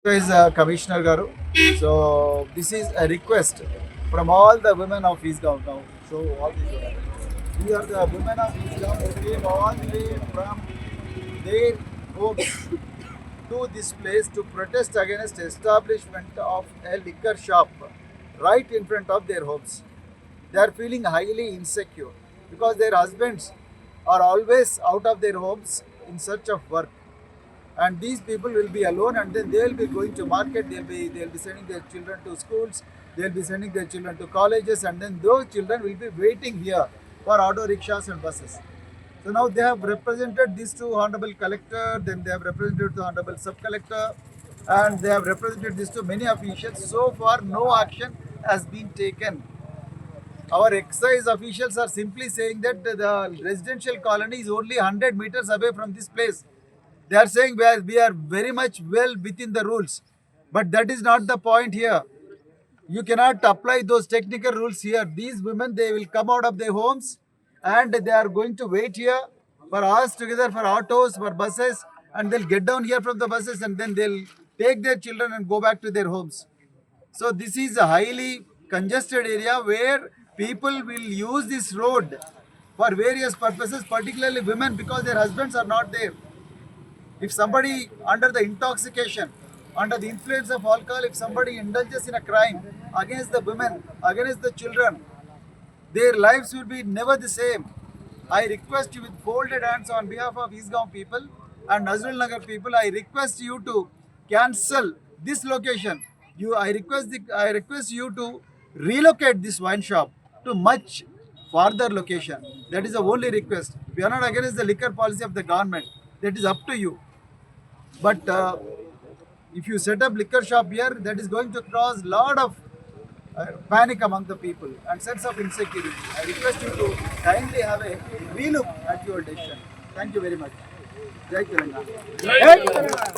Is Commissioner Garu. So this is a request from all the women of Eastgaon now. So all these women. These are the women of Eastgaon who came all the way from their homes to this place to protest against establishment of a liquor shop right in front of their homes. They are feeling highly insecure because their husbands are always out of their homes in search of work, and these people will be alone, and then they'll be going to market, they'll be sending their children to schools, they'll be sending their children to colleges, and then those children will be waiting here for auto rickshaws and buses. So now they have represented this to honorable collector, then they have represented to honorable sub collector, and they have represented this to many officials. So far no action has been taken. Our excise officials are simply saying that the residential colony is only 100 meters away from this place. They are saying we are very much well within the rules. But that is not the point here. You cannot apply those technical rules here. These women, they will come out of their homes and they are going to wait here for hours together for autos, for buses, and they'll get down here from the buses and then they'll take their children and go back to their homes. So this is a highly congested area where people will use this road for various purposes, particularly women, because their husbands are not there. If somebody under the intoxication, under the influence of alcohol, if somebody indulges in a crime against the women, against the children, their lives will be never the same. I request you with folded hands on behalf of Eastgaon people and Nazrul Nagar people, I request you to cancel this location. I request you to relocate this wine shop to much farther location. That is the only request. We are not against the liquor policy of the government. That is up to you. But if you set up liquor shop here, that is going to cause lot of panic among the people and sense of insecurity. I request you to kindly have a relook at your decision. Thank you very much. Jai Telangana.